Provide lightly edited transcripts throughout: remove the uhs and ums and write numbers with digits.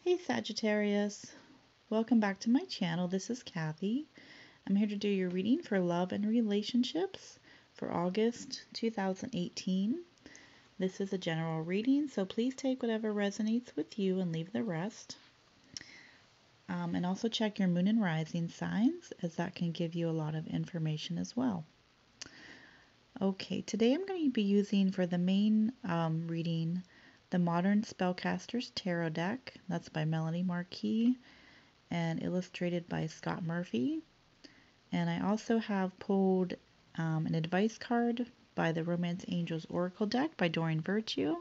Hey Sagittarius, welcome back to my channel. This is Kathy. I'm here to do your reading for love and relationships for August 2018. This is a general reading, so please take whatever resonates with you and leave the rest. And also check your moon and rising signs, as that can give you a lot of information as well. Okay, today I'm going to be using for the main reading the Modern Spellcasters Tarot deck. That's by Melanie Marquis and illustrated by Scott Murphy. And I also have pulled an advice card by the Romance Angels Oracle deck by Doreen Virtue.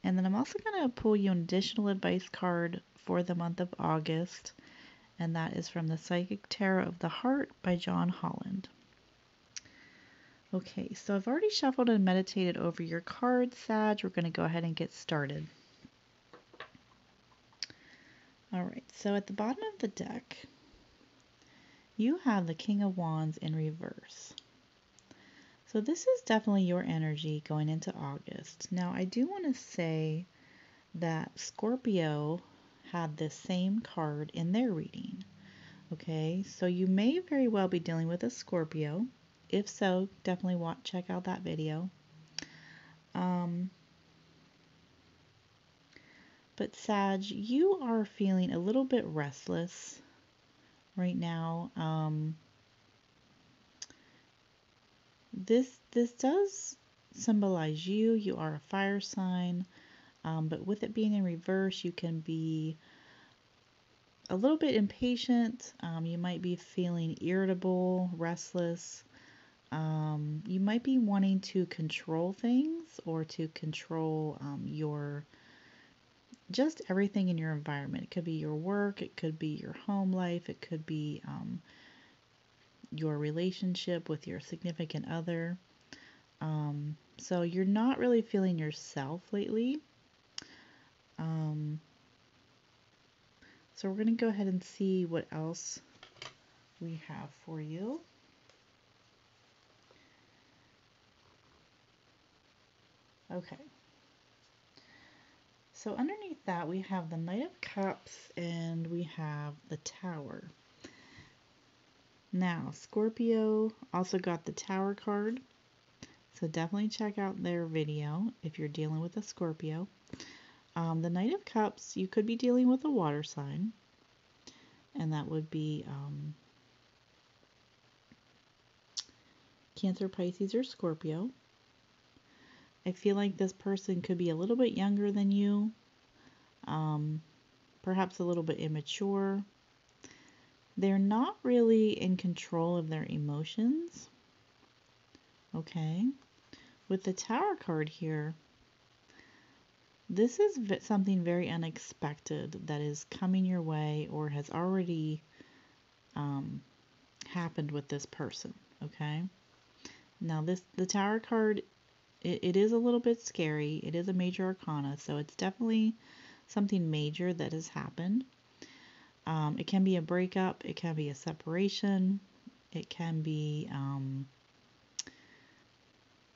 And then I'm also going to pull you an additional advice card for the month of August, and that is from the Psychic Tarot of the Heart by John Holland. Okay, so I've already shuffled and meditated over your cards, Sag. We're going to go ahead and get started. Alright, so at the bottom of the deck, you have the King of Wands in reverse. So this is definitely your energy going into August. Now, I do want to say that Scorpio had this same card in their reading. Okay, so you may very well be dealing with a Scorpio. If so, definitely check out that video. But Sag, you are feeling a little bit restless right now. This does symbolize you. You are a fire sign, but with it being in reverse, you can be a little bit impatient. You might be feeling irritable, restless. You might be wanting to control things or to control just everything in your environment. It could be your work, it could be your home life, it could be your relationship with your significant other. So you're not really feeling yourself lately. So we're going to go ahead and see what else we have for you. Okay. So underneath that we have the Knight of Cups and we have the Tower. Now, Scorpio also got the Tower card. So definitely check out their video if you're dealing with a Scorpio. The Knight of Cups, you could be dealing with a water sign. And that would be Cancer, Pisces, or Scorpio. I feel like this person could be a little bit younger than you. Perhaps a little bit immature. They're not really in control of their emotions. Okay. With the Tower card here, this is something very unexpected that is coming your way or has already happened with this person. Okay. Now the Tower card, it is a little bit scary. It is a major arcana, so it's definitely something major that has happened. It can be a breakup, it can be a separation, it can be,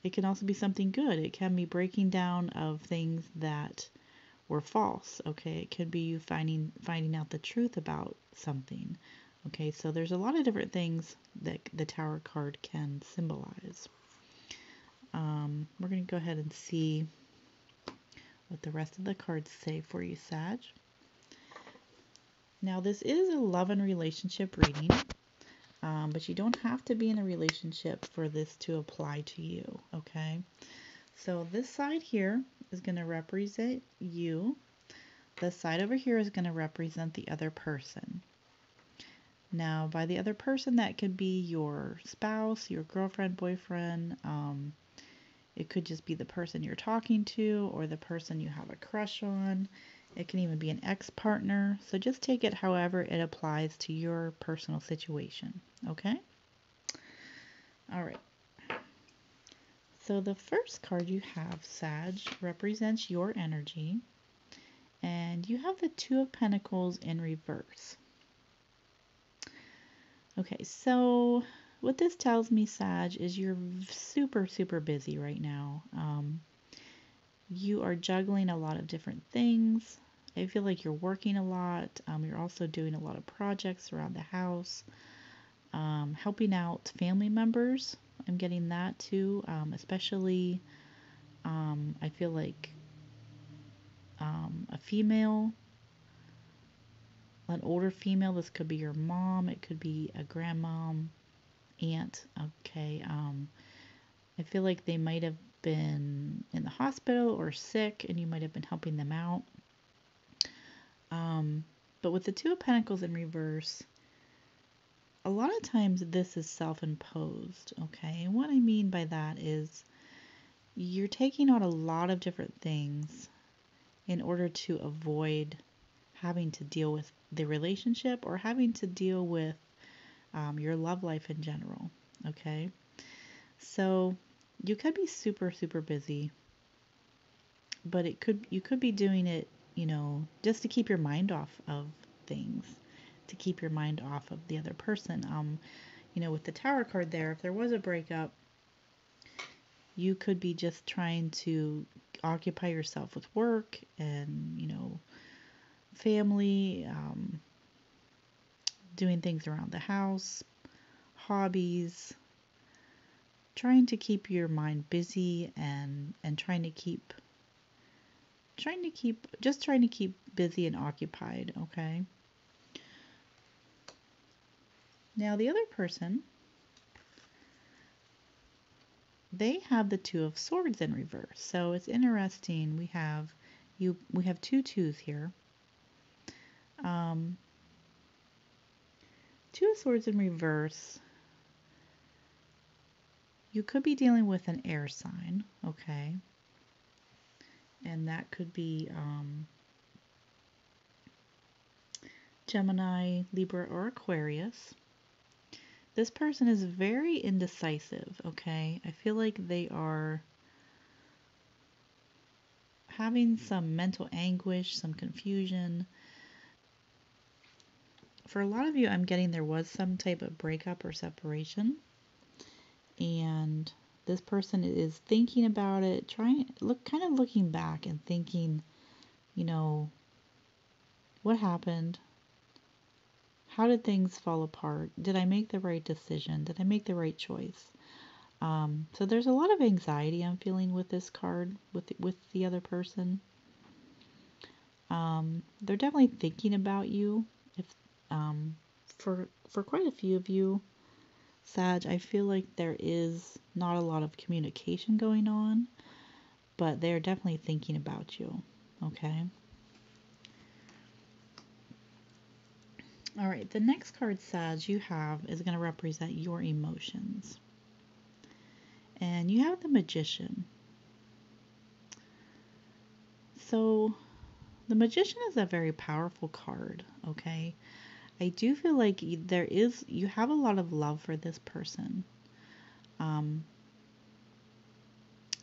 it can also be something good. It can be breaking down of things that were false. Okay, it could be you finding out the truth about something. Okay, so there's a lot of different things that the Tower card can symbolize. We're going to go ahead and see what the rest of the cards say for you, Sag. Now, this is a love and relationship reading, but you don't have to be in a relationship for this to apply to you, okay? So this side here is going to represent you. This side over here is going to represent the other person. Now, by the other person, that could be your spouse, your girlfriend, boyfriend. It could just be the person you're talking to or the person you have a crush on. It can even be an ex-partner. So just take it however it applies to your personal situation. Okay? All right. So the first card you have, Sag, represents your energy. And you have the Two of Pentacles in reverse. Okay, so what this tells me, Sag, is you're super, super busy right now. You are juggling a lot of different things. I feel like you're working a lot. You're also doing a lot of projects around the house, helping out family members. I'm getting that too, especially I feel like a female, an older female. This could be your mom, it could be a grandmom, aunt. Okay, I feel like they might have been in the hospital or sick, and you might have been helping them out. But with the Two of Pentacles in reverse, a lot of times this is self-imposed, okay? And what I mean by that is you're taking on a lot of different things in order to avoid having to deal with the relationship or having to deal with your love life in general, okay? So you could be super, super busy, but you could be doing it, just to keep your mind off of things, to keep your mind off of the other person. With the Tower card there, if there was a breakup, you could be just trying to occupy yourself with work and, family, doing things around the house, hobbies, trying to keep your mind busy and trying to keep busy and occupied, okay? Now the other person, they have the Two of Swords in reverse. So it's interesting. We have two twos here. Two of Swords in reverse. You could be dealing with an air sign, okay? And that could be Gemini, Libra, or Aquarius. This person is very indecisive, okay? I feel like they are having some mental anguish, some confusion. For a lot of you, I'm getting there was some type of breakup or separation. And this person is thinking about it, kind of looking back and thinking, what happened? How did things fall apart? Did I make the right decision? Did I make the right choice? So there's a lot of anxiety I'm feeling with this card, with the other person. They're definitely thinking about you. If for quite a few of you, Sag, I feel like there is not a lot of communication going on, but they're definitely thinking about you. Okay. All right, the next card, Sag, you have is going to represent your emotions. And you have the Magician. So the Magician is a very powerful card, okay? I do feel like you have a lot of love for this person.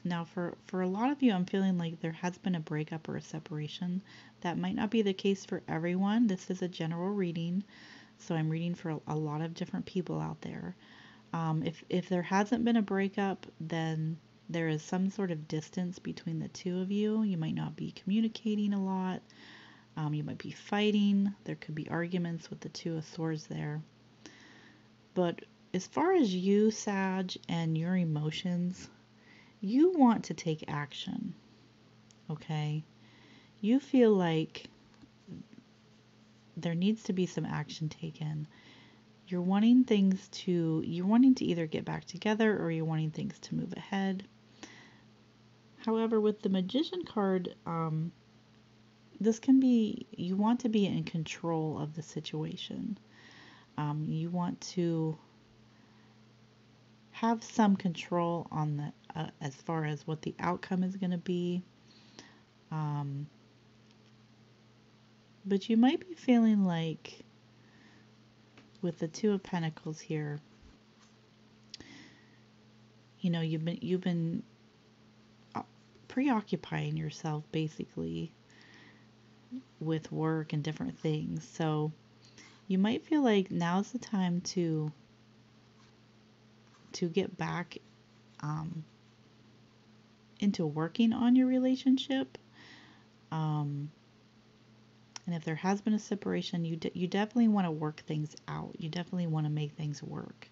Now for a lot of you, I'm feeling like there has been a breakup or a separation. That might not be the case for everyone. This is a general reading, so I'm reading for a lot of different people out there. If there hasn't been a breakup, then there is some sort of distance between the two of you. You might not be communicating a lot. You might be fighting. There could be arguments with the Two of Swords there. But as far as you, Sag, and your emotions, you want to take action, okay? You feel like there needs to be some action taken. You're wanting to either get back together or you're wanting things to move ahead. However, with the Magician card, this can be, you want to be in control of the situation. You want to have some control on the as far as what the outcome is going to be. But you might be feeling like with the Two of Pentacles here, you've been preoccupying yourself basically with work and different things. So you might feel like now's the time to get back into working on your relationship. And if there has been a separation, you definitely want to work things out. You definitely want to make things work.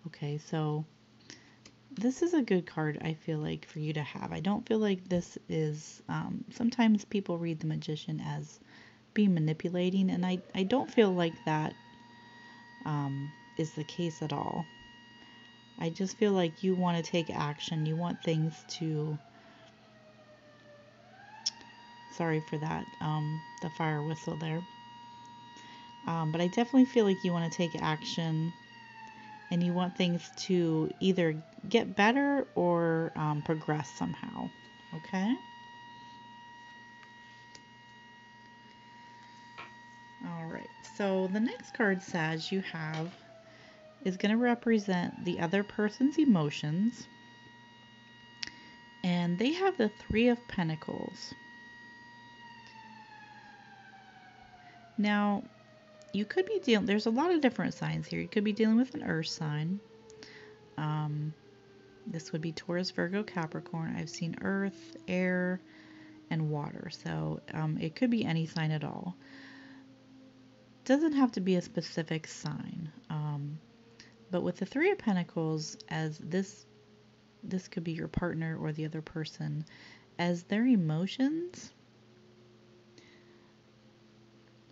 Okay, so this is a good card, I feel like, for you to have. I don't feel like this is, sometimes people read the Magician as being manipulating, and I don't feel like that is the case at all. I just feel like you want to take action. You want things to, sorry for that, the fire whistle there. But I definitely feel like you want to take action, and you want things to either get better or progress somehow. Okay? Alright, so the next card, Sag, you have is going to represent the other person's emotions. And they have the Three of Pentacles. Now, you could be dealing, there's a lot of different signs here. You could be dealing with an earth sign. This would be Taurus, Virgo, Capricorn. I've seen earth, air, and water. So it could be any sign at all. Doesn't have to be a specific sign. But with the Three of Pentacles, as this could be your partner or the other person, as their emotions,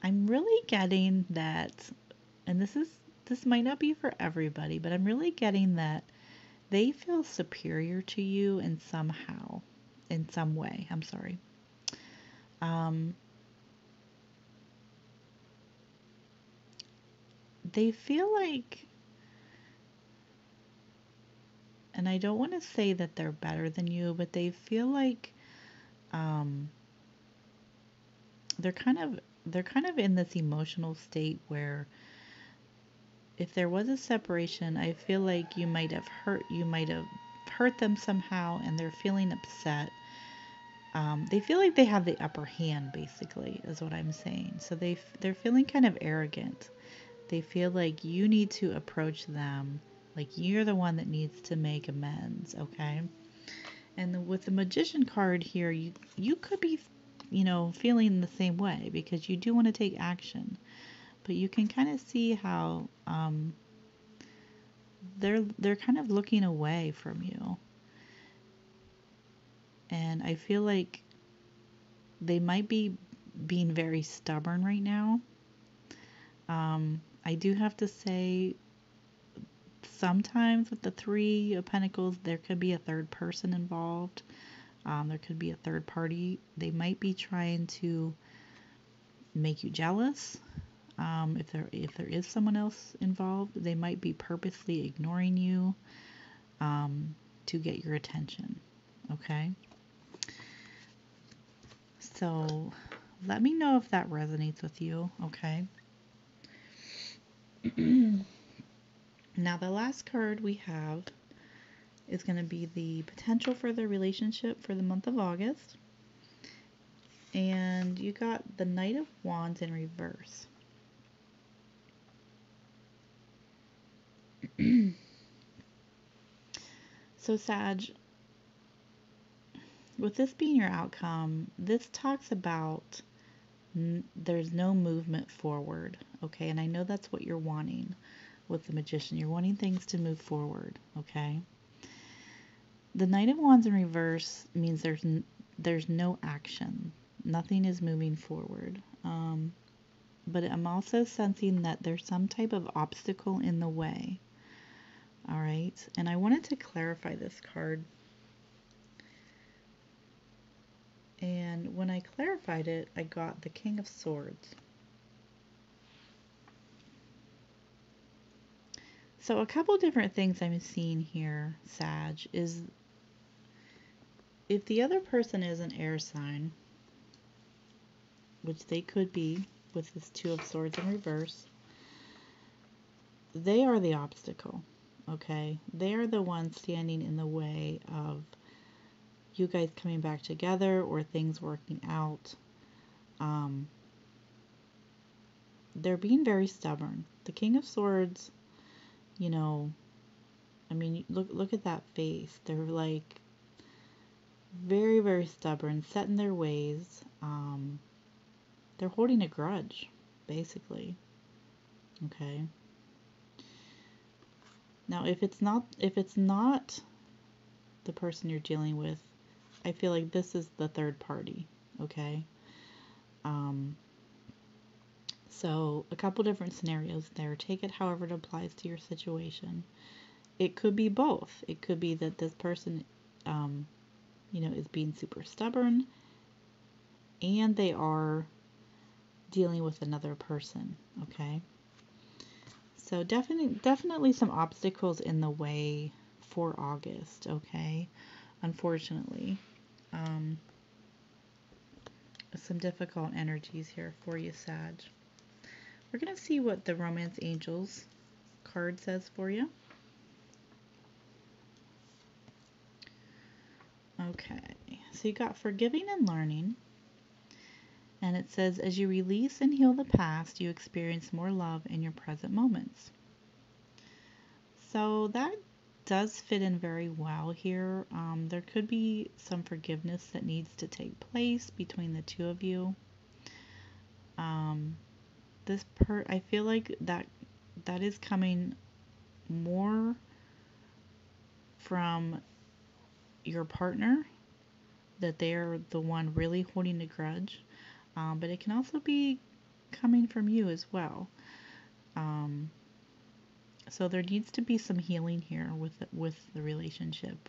I'm really getting that, and this might not be for everybody, but I'm really getting that they feel superior to you in some way. I'm sorry. They feel like, and I don't want to say that they're better than you, but they feel like they're kind of in this emotional state where if there was a separation, I feel like you might have hurt them somehow, and they're feeling upset. They feel like they have the upper hand, basically, is what I'm saying. So they're feeling kind of arrogant. They feel like you need to approach them like you're the one that needs to make amends, okay? And with the Magician card here, you could be, feeling the same way, because you do want to take action. But you can kind of see how they're kind of looking away from you. And I feel like they might be being very stubborn right now. I do have to say, sometimes with the Three of Pentacles, there could be a third person involved. There could be a third party. They might be trying to make you jealous. If there is someone else involved, they might be purposely ignoring you to get your attention. Okay? So let me know if that resonates with you. Okay? Now the last card we have is going to be the potential for the relationship for the month of August. And you got the Knight of Wands in reverse. So Sag, with this being your outcome, this talks about there's no movement forward, okay? And I know that's what you're wanting with the Magician. You're wanting things to move forward, okay? The Knight of Wands in reverse means there's no action. Nothing is moving forward. But I'm also sensing that there's some type of obstacle in the way. All right, and I wanted to clarify this card. And when I clarified it, I got the King of Swords. So a couple different things I'm seeing here, Sag, is if the other person is an air sign, which they could be with this Two of Swords in reverse, they are the obstacle, okay? They are the ones standing in the way of you guys coming back together or things working out. They're being very stubborn. The King of Swords, I mean, look at that face. They're like very, very stubborn, set in their ways. they're holding a grudge, basically. Okay. Now, if it's not the person you're dealing with, I feel like this is the third party. Okay. So a couple different scenarios there. Take it however it applies to your situation. It could be both. It could be that this person, is being super stubborn, and they are dealing with another person. Okay. So definitely some obstacles in the way for August. Okay. Unfortunately, some difficult energies here for you, Sag. We're going to see what the Romance Angels card says for you. Okay, so you got forgiving and learning. And it says, as you release and heal the past, you experience more love in your present moments. So that does fit in very well here. There could be some forgiveness that needs to take place between the two of you. I feel like that is coming more from your partner, that they're the one really holding a grudge, but it can also be coming from you as well. So there needs to be some healing here with the relationship.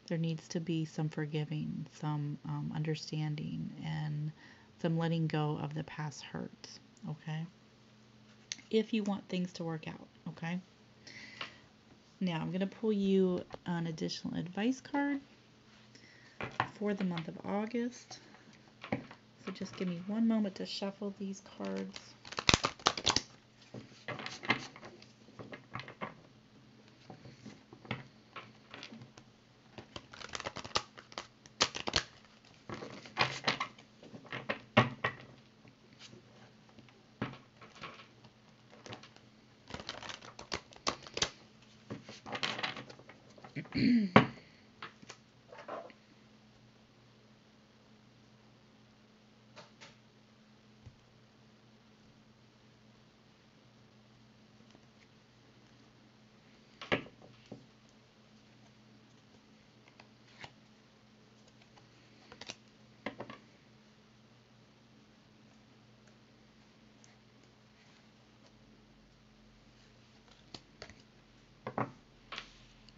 There needs to be some forgiving, some understanding, and some letting go of the past hurts. Okay, if you want things to work out. Okay, now I'm going to pull you an additional advice card for the month of August. So just give me one moment to shuffle these cards.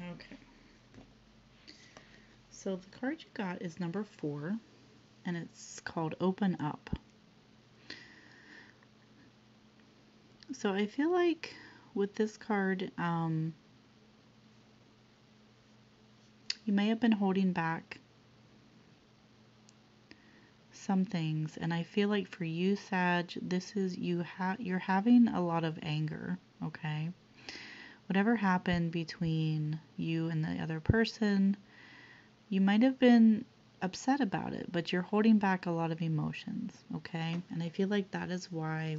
Okay. So the card you got is number 4, and it's called Open Up. So I feel like with this card, you may have been holding back some things, and I feel like for you, Sag, this is you're having a lot of anger. Okay, whatever happened between you and the other person, you might have been upset about it, but you're holding back a lot of emotions. Okay, and I feel like that is why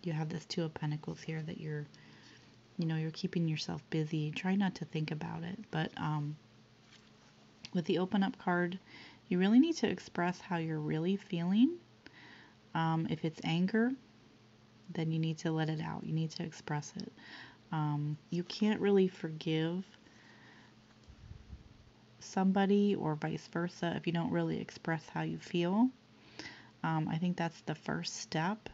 you have this 2 of Pentacles here, that you're keeping yourself busy. Try not to think about it, but with the Open Up card, you really need to express how you're really feeling. If it's anger, then you need to let it out. You need to express it. You can't really forgive somebody or vice versa if you don't really express how you feel. I think that's the first step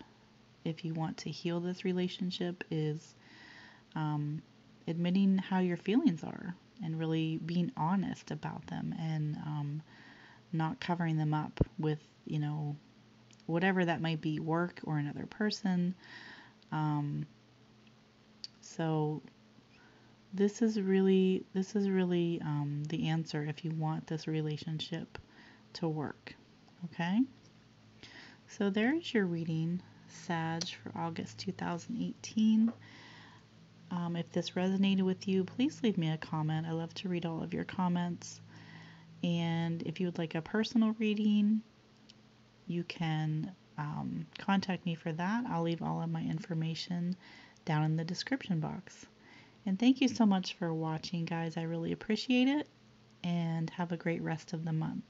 if you want to heal this relationship, is admitting how your feelings are and really being honest about them, and not covering them up with, whatever that might be, work or another person. So this is really the answer if you want this relationship to work. Okay, so there's your reading, Sag, for August 2018. If this resonated with you, please leave me a comment. I love to read all of your comments. And if you would like a personal reading, you can contact me for that. I'll leave all of my information down in the description box. And thank you so much for watching, guys. I really appreciate it. And have a great rest of the month.